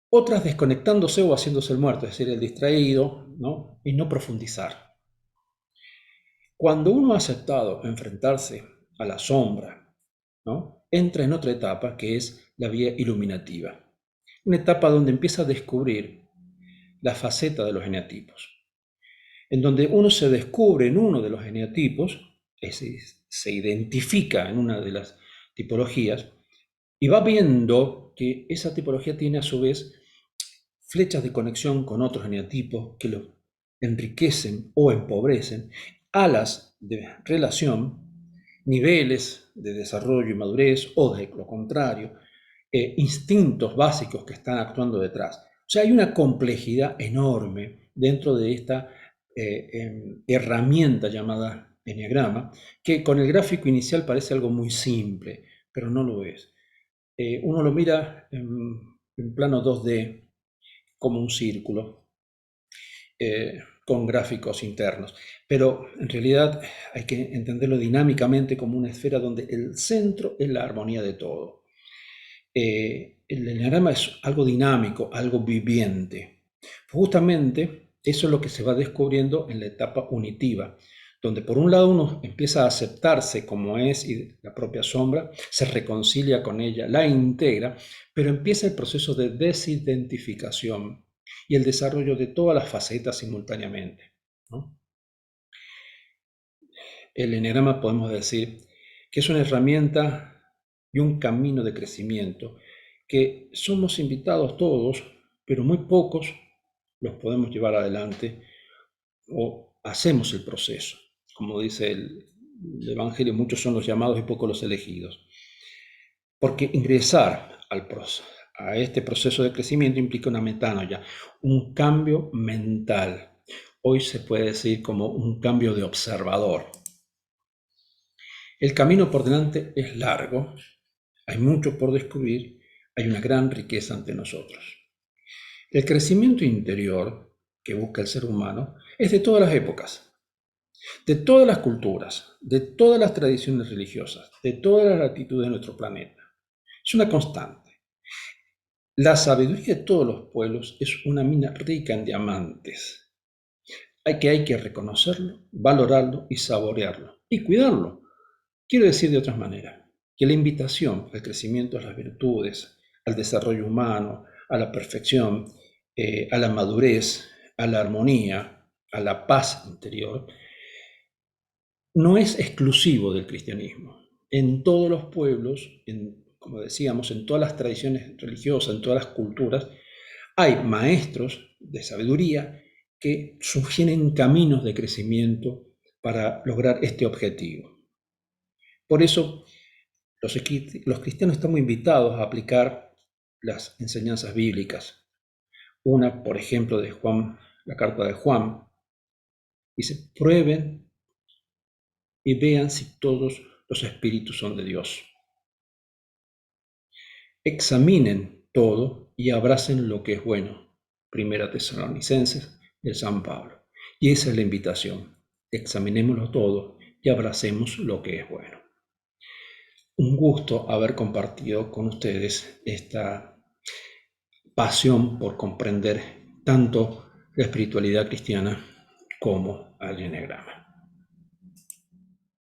otras desconectándose o haciéndose el muerto, es decir, el distraído, ¿no? Y no profundizar. Cuando uno ha aceptado enfrentarse a la sombra, ¿no? Entra en otra etapa que es la vía iluminativa, una etapa donde empieza a descubrir la faceta de los eneatipos, en donde uno se descubre en uno de los eneatipos, se identifica en una de las tipologías y va viendo que esa tipología tiene a su vez flechas de conexión con otros eneatipos que lo enriquecen o empobrecen, alas de relación, niveles de desarrollo y madurez o de lo contrario, instintos básicos que están actuando detrás. O sea, hay una complejidad enorme dentro de esta herramienta llamada eneagrama, que con el gráfico inicial parece algo muy simple, pero no lo es. Uno lo mira en plano 2D como un círculo con gráficos internos, pero en realidad hay que entenderlo dinámicamente como una esfera donde el centro es la armonía de todo. El eneagrama es algo dinámico, algo viviente. Justamente eso es lo que se va descubriendo en la etapa unitiva, donde por un lado uno empieza a aceptarse como es y la propia sombra, se reconcilia con ella, la integra, pero empieza el proceso de desidentificación y el desarrollo de todas las facetas simultáneamente, ¿no? El eneagrama, podemos decir, que es una herramienta y un camino de crecimiento que somos invitados todos, pero muy pocos los podemos llevar adelante o hacemos el proceso. Como dice el Evangelio, muchos son los llamados y pocos los elegidos. Porque ingresar a este proceso de crecimiento implica una metanoia, un cambio mental. Hoy se puede decir como un cambio de observador. El camino por delante es largo, hay mucho por descubrir, hay una gran riqueza ante nosotros. El crecimiento interior que busca el ser humano es de todas las épocas, de todas las culturas, de todas las tradiciones religiosas, de todas las latitudes de nuestro planeta. Es una constante. La sabiduría de todos los pueblos es una mina rica en diamantes. Hay que reconocerlo, valorarlo y saborearlo y cuidarlo. Quiero decir de otra manera, que la invitación al crecimiento de las virtudes, al desarrollo humano, a la perfección, a la madurez, a la armonía, a la paz interior, no es exclusivo del cristianismo. En todos los pueblos, como decíamos, en todas las tradiciones religiosas, en todas las culturas, hay maestros de sabiduría que sugieren caminos de crecimiento para lograr este objetivo. Por eso, los cristianos estamos invitados a aplicar las enseñanzas bíblicas. Una, por ejemplo, de Juan, la carta de Juan, dice: prueben y vean si todos los espíritus son de Dios. Examinen todo y abracen lo que es bueno. Primera Tesalonicenses de San Pablo. Y esa es la invitación. Examinémoslo todo y abracemos lo que es bueno. Un gusto haber compartido con ustedes esta pasión por comprender tanto la espiritualidad cristiana como el enneagrama.